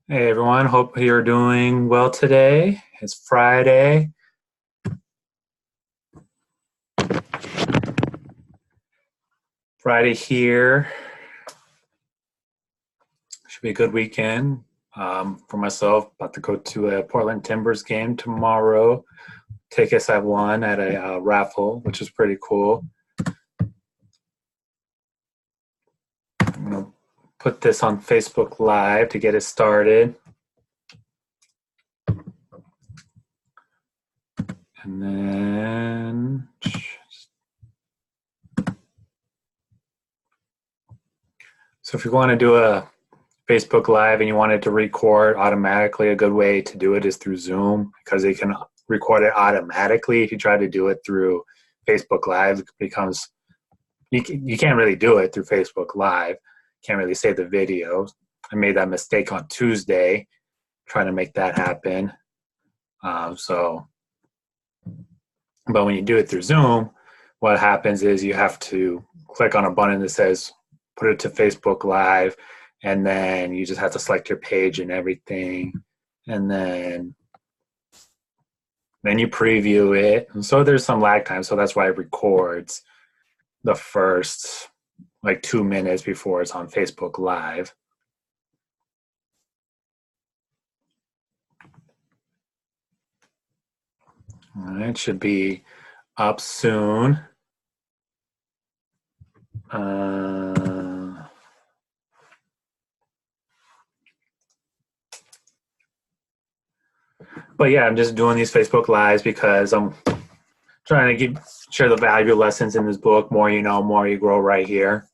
Hey everyone, hope you're doing well today. It's Friday. Friday here. Should be a good weekend for myself. About to go to a Portland Timbers game tomorrow. Tickets I won at a raffle, which is pretty cool. I'm going to put this on Facebook Live to get it started. And then so if you want to do a Facebook Live and you want it to record automatically, a good way to do it is through Zoom because they can record it automatically. If you try to do it through Facebook Live, it becomes you can't really do it through Facebook Live. Can't really save the video. I made that mistake on Tuesday trying to make that happen. But when you do it through Zoom, what happens is you have to click on a button that says put it to Facebook Live, and then you just have to select your page and everything, and then you preview it. And so there's some lag time, so that's why it records the first like 2 minutes before it's on Facebook Live. All right, it should be up soon. But yeah, I'm just doing these Facebook Lives because I'm trying to share the valuable lessons in this book. More you know, more you grow, right here.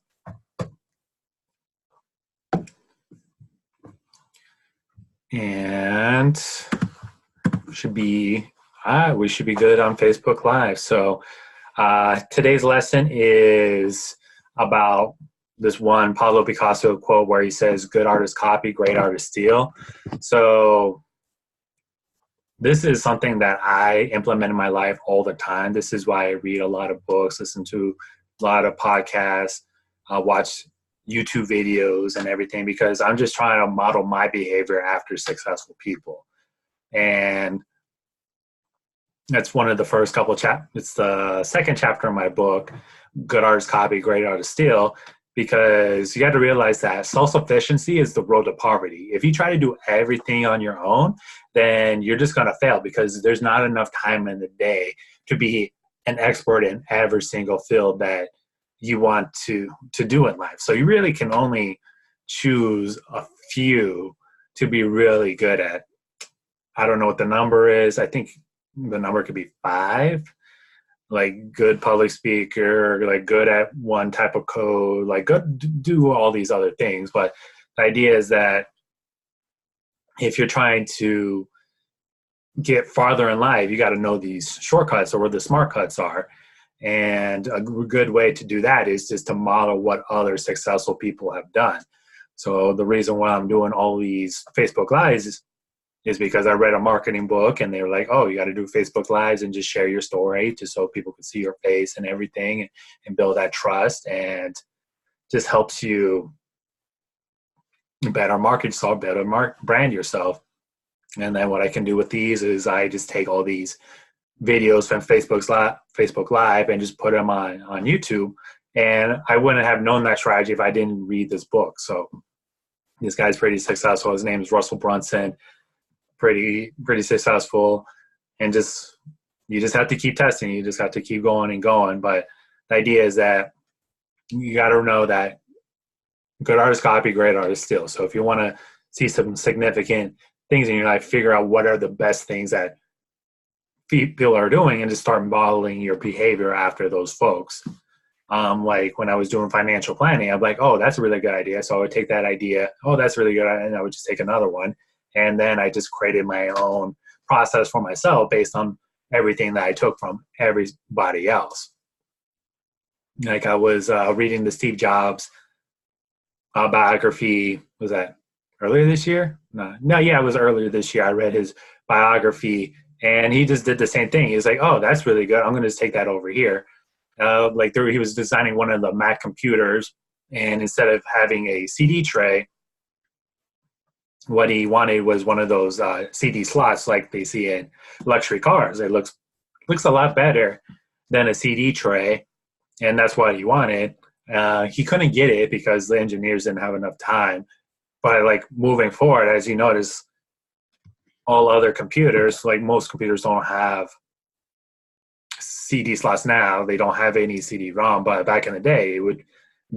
And we should be good on Facebook Live. So today's lesson is about this one Pablo Picasso quote where he says, "Good artists copy, great artists steal." So this is something that I implement in my life all the time. This is why I read a lot of books, listen to a lot of podcasts, watch YouTube videos and everything, because I'm just trying to model my behavior after successful people. And that's one of the first couple chapters. It's the second chapter of my book, Good Artists Copy, Great Artists Steal, because you got to realize that self-sufficiency is the road to poverty. If you try to do everything on your own, then you're just going to fail because there's not enough time in the day to be an expert in every single field that you want to do in life. So you really can only choose a few to be really good at. I don't know what the number is. I think the number could be 5. Like good public speaker, like good at one type of code, like good do all these other things. But the idea is that if you're trying to get farther in life, you got to know these shortcuts or where the smart cuts are. And a good way to do that is just to model what other successful people have done. So the reason why I'm doing all these Facebook Lives is because I read a marketing book and they were like, oh, you got to do Facebook Lives and just share your story just so people can see your face and everything and build that trust, and just helps you better market yourself, better brand yourself. And then what I can do with these is I just take all these videos from Facebook Live and just put them on YouTube. And I wouldn't have known that strategy if I didn't read this book. So this guy's pretty successful. His name is Russell Brunson. Pretty successful, and you just have to keep testing. You just have to keep going and going. But the idea is that you got to know that good artists copy, great artists steal. So if you want to see some significant things in your life, figure out what are the best things that people are doing and just start modeling your behavior after those folks. Like when I was doing financial planning, I'm like, oh, that's a really good idea. So I would take that idea. Oh, that's really good. And I would just take another one. And then I just created my own process for myself based on everything that I took from everybody else. Like I was reading the Steve Jobs biography. Was that earlier this year? No, yeah, it was earlier this year. I read his biography, and he just did the same thing. He was like, oh, that's really good. I'm going to just take that over here. He was designing one of the Mac computers, and instead of having a CD tray, what he wanted was one of those CD slots like they see in luxury cars. It looks a lot better than a CD tray, and that's what he wanted. He couldn't get it because the engineers didn't have enough time. But like moving forward, as you notice, all other computers, like most computers, don't have CD slots now. They don't have any CD-ROM, but back in the day, it would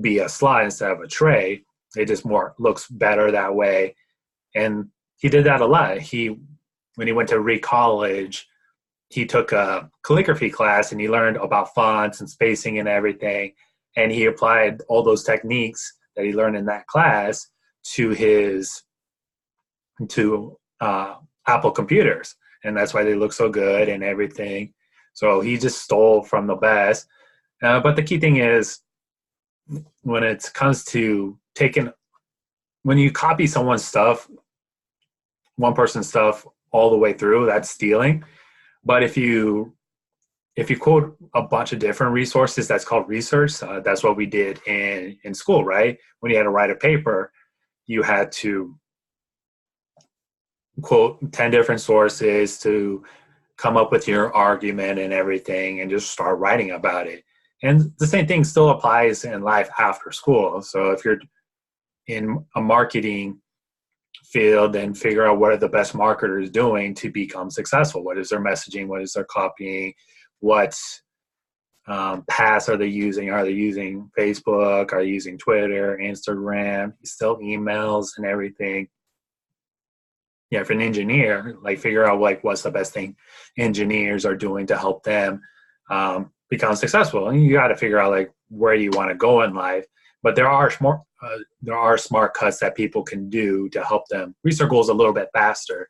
be a slot instead of a tray. It just more looks better that way. And he did that a lot. When he went to Reed College, he took a calligraphy class and he learned about fonts and spacing and everything. And he applied all those techniques that he learned in that class to Apple computers. And that's why they look so good and everything. So he just stole from the best. But the key thing is, when it comes to when you copy someone's stuff, one person's stuff all the way through, that's stealing. But if you quote a bunch of different resources, that's called research. That's what we did in school, right? When you had to write a paper, you had to quote 10 different sources to come up with your argument and everything and just start writing about it. And the same thing still applies in life after school. So if you're in a marketing field, then figure out what are the best marketers doing to become successful. What is their messaging? What is their copying? What paths are they using? Are they using Facebook? Are they using Twitter, Instagram, still emails and everything? Yeah, if an engineer, like figure out like what's the best thing engineers are doing to help them become successful. And you got to figure out like where you want to go in life. But there are smart cuts that people can do to help them reach their goals a little bit faster.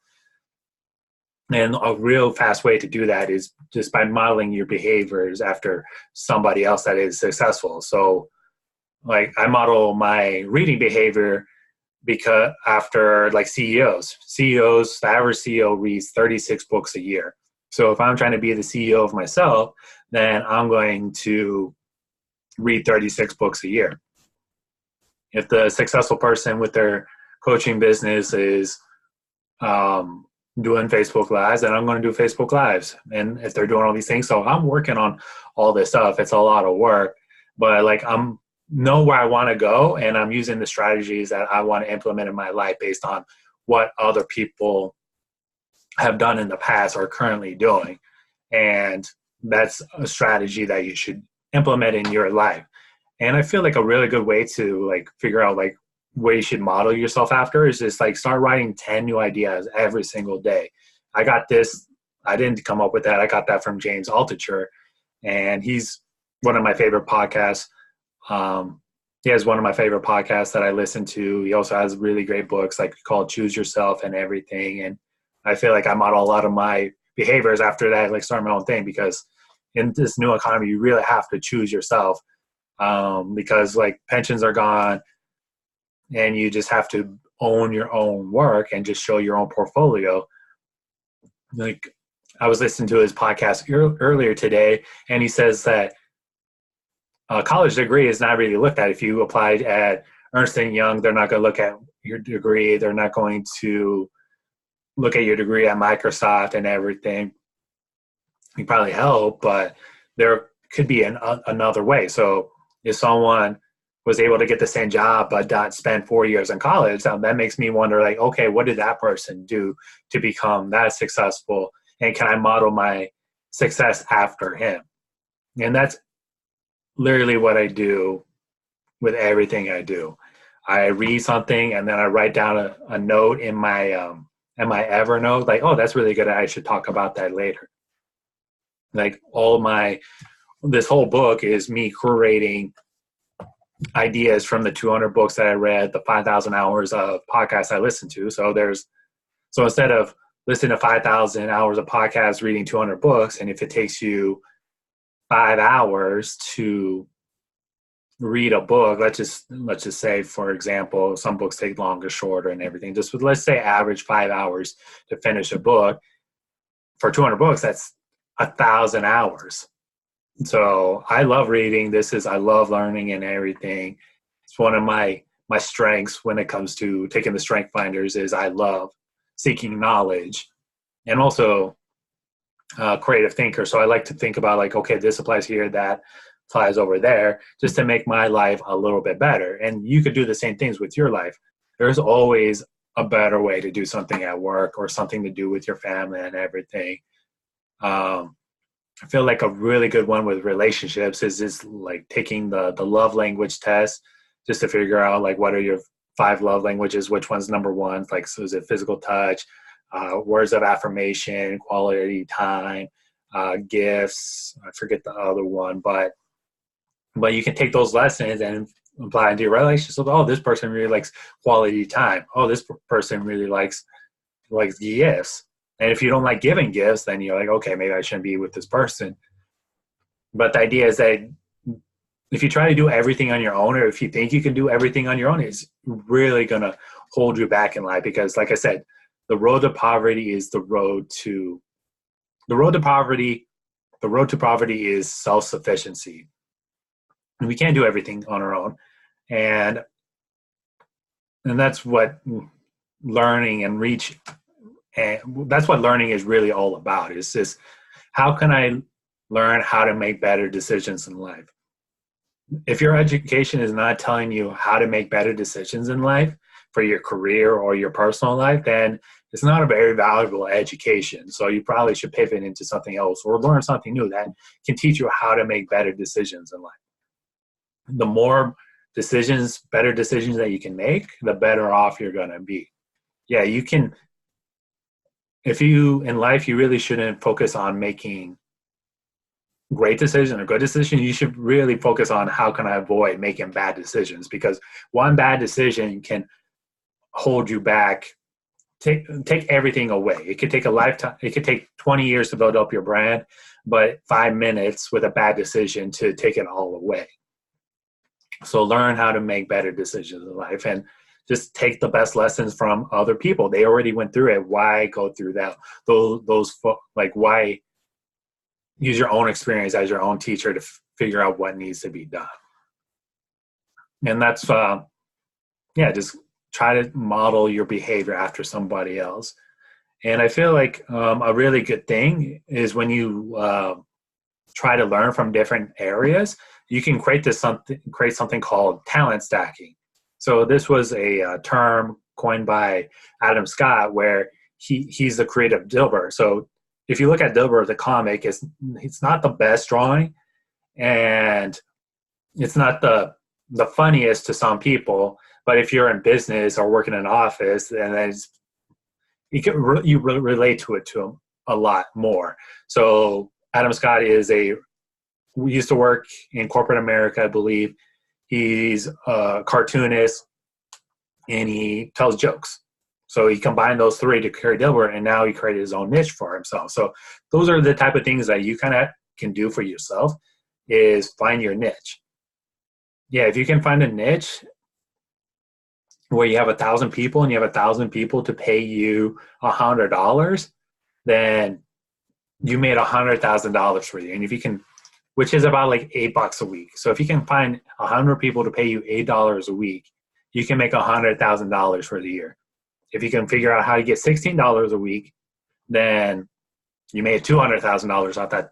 And a real fast way to do that is just by modeling your behaviors after somebody else that is successful. So like I model my reading behavior because after like CEOs, the average CEO reads 36 books a year. So if I'm trying to be the CEO of myself, then I'm going to read 36 books a year. If the successful person with their coaching business is doing Facebook Lives, then I'm going to do Facebook Lives. And if they're doing all these things, so I'm working on all this stuff. It's a lot of work, but like I'm know where I want to go, and I'm using the strategies that I want to implement in my life based on what other people have done in the past or currently doing. And that's a strategy that you should implement in your life. And I feel like a really good way to like figure out like what you should model yourself after is just like start writing 10 new ideas every single day. I got this. I didn't come up with that. I got that from James Altucher, and he's one of my favorite podcasts. He has one of my favorite podcasts that I listen to. He also has really great books like called Choose Yourself and everything. And I feel like I model a lot of my behaviors after that, like start my own thing, because in this new economy, you really have to choose yourself. Because like pensions are gone and you just have to own your own work and just show your own portfolio. Like I was listening to his podcast earlier today, and he says that a college degree is not really looked at. If you applied at Ernst & Young, they're not going to look at your degree. They're not going to look at your degree at Microsoft and everything. You probably help, but there could be another way. So if someone was able to get the same job but not spend 4 years in college, that makes me wonder, like, okay, what did that person do to become that successful? And can I model my success after him? And that's literally what I do with everything I do. I read something and then I write down a note in my Evernote, like, oh, that's really good. I should talk about that later. Like this whole book is me curating ideas from the 200 books that I read, the 5,000 hours of podcasts I listened to. So instead of listening to 5,000 hours of podcasts, reading 200 books, and if it takes you 5 hours to read a book, let's just say, for example, some books take longer, shorter, and everything. Just let's say average 5 hours to finish a book. For 200 books, that's 1,000 hours. So I love reading. I love learning and everything. It's one of my my strengths when it comes to taking the strength finders is I love seeking knowledge, and also creative thinker. So I like to think about like, okay, this applies here, that applies over there, just to make my life a little bit better. And you could do the same things with your life. There's always a better way to do something at work or something to do with your family and everything. I feel like a really good one with relationships is just like taking the love language test, just to figure out like what are your 5 love languages, which one's number one. Like, so is it physical touch, words of affirmation, quality time, gifts? I forget the other one, but you can take those lessons and apply into your relationship. Oh, this person really likes quality time. Oh, this person really likes gifts. And if you don't like giving gifts, then you're like, okay, maybe I shouldn't be with this person. But the idea is that if you try to do everything on your own, or if you think you can do everything on your own, it's really going to hold you back in life. Because like I said, the road to poverty is the road to poverty. The road to poverty is self-sufficiency. And we can't do everything on our own. And that's what learning and reach, and that's what learning is really all about. It's just, how can I learn how to make better decisions in life? If your education is not telling you how to make better decisions in life for your career or your personal life, then it's not a very valuable education. So you probably should pivot into something else or learn something new that can teach you how to make better decisions in life. The more better decisions that you can make, the better off you're going to be. Yeah, you can. If you, in life, you really shouldn't focus on making great decisions or good decisions. You should really focus on how can I avoid making bad decisions, because one bad decision can hold you back, take everything away. It could take a lifetime. It could take 20 years to build up your brand, but 5 minutes with a bad decision to take it all away. So learn how to make better decisions in life, and just take the best lessons from other people. They already went through it. Why go through that? Why use your own experience as your own teacher to figure out what needs to be done? And that's, just try to model your behavior after somebody else. And I feel like a really good thing is when you try to learn from different areas, you can create something called talent stacking. So this was a term coined by Adam Scott, where he's the creative Dilbert. So if you look at Dilbert, the comic, it's not the best drawing, and it's not the funniest to some people. But if you're in business or working in an office, then you relate to it to a lot more. So Adam Scott used to work in corporate America, I believe. He's a cartoonist, and he tells jokes. So he combined those three to create Dilbert, and now he created his own niche for himself. So those are the type of things that you kind of can do for yourself, is find your niche. Yeah, if you can find a niche where you have 1,000 people and you have 1,000 people to pay you $100, then you made $100,000 for you. And if you can, which is about like $8 a week. So if you can find 100 people to pay you $8 a week, you can make $100,000 for the year. If you can figure out how to get $16 a week, then you made $200,000 off that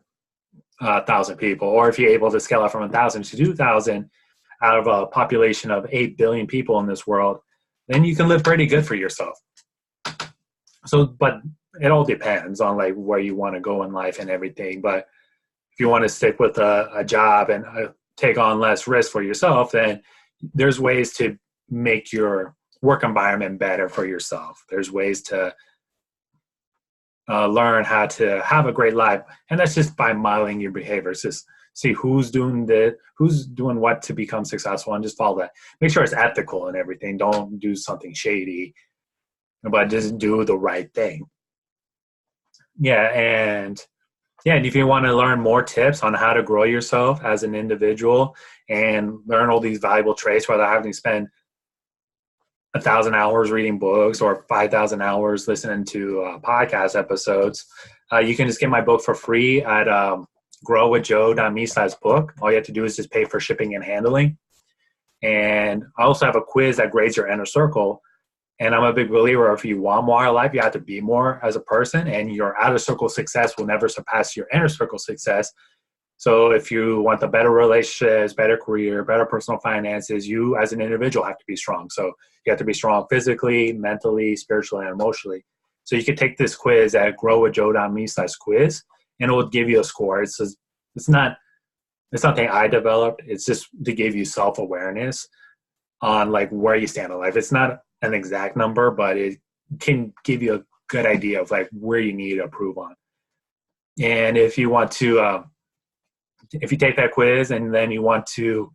1,000 people. Or if you're able to scale up from 1,000 to 2,000 out of a population of 8 billion people in this world, then you can live pretty good for yourself. So, but it all depends on like where you want to go in life and everything. But if you want to stick with a job and take on less risk for yourself, then there's ways to make your work environment better for yourself. There's ways to learn how to have a great life. And that's just by modeling your behaviors. Just see who's doing what to become successful, and just follow that. Make sure it's ethical and everything. Don't do something shady, but just do the right thing. And if you want to learn more tips on how to grow yourself as an individual and learn all these valuable traits without having to spend 1,000 hours reading books or 5,000 hours listening to podcast episodes, you can just get my book for free at growwithjoe.me/book. All you have to do is just pay for shipping and handling. And I also have a quiz that grades your inner circle. And I'm a big believer, if you want more out of life, you have to be more as a person, and your outer circle success will never surpass your inner circle success. So if you want the better relationships, better career, better personal finances, you as an individual have to be strong. So you have to be strong physically, mentally, spiritually, and emotionally. So you can take this quiz at growwithjoe.me/quiz, and it will give you a score. It's not something I developed. It's just to give you self-awareness on like where you stand in life. It's not an exact number, but it can give you a good idea of like where you need to improve on. And if you want to, if you take that quiz and then you want to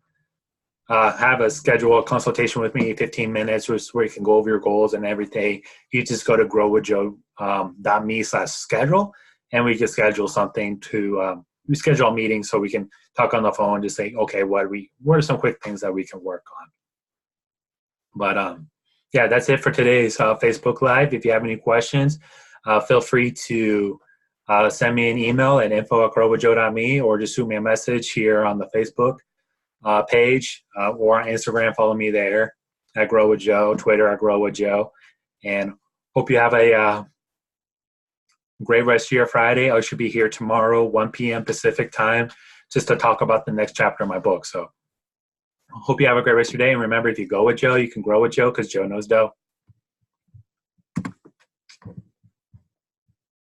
have a scheduled consultation with me, 15 minutes, where you can go over your goals and everything, you just go to growwithjoe.me/schedule, and we can schedule something to, we schedule a meeting so we can talk on the phone, just say, okay, what are some quick things that we can work on? But yeah, that's it for today's Facebook Live. If you have any questions, feel free to send me an email at info@growwithjoe.me, or just shoot me a message here on the Facebook page, or on Instagram. Follow me there at Grow with Joe, Twitter at Grow with Joe. And hope you have a great rest of your Friday. I should be here tomorrow, 1 p.m. Pacific time, just to talk about the next chapter of my book. So hope you have a great rest of your day. And remember, if you go with Joe, you can grow with Joe, because Joe knows dough.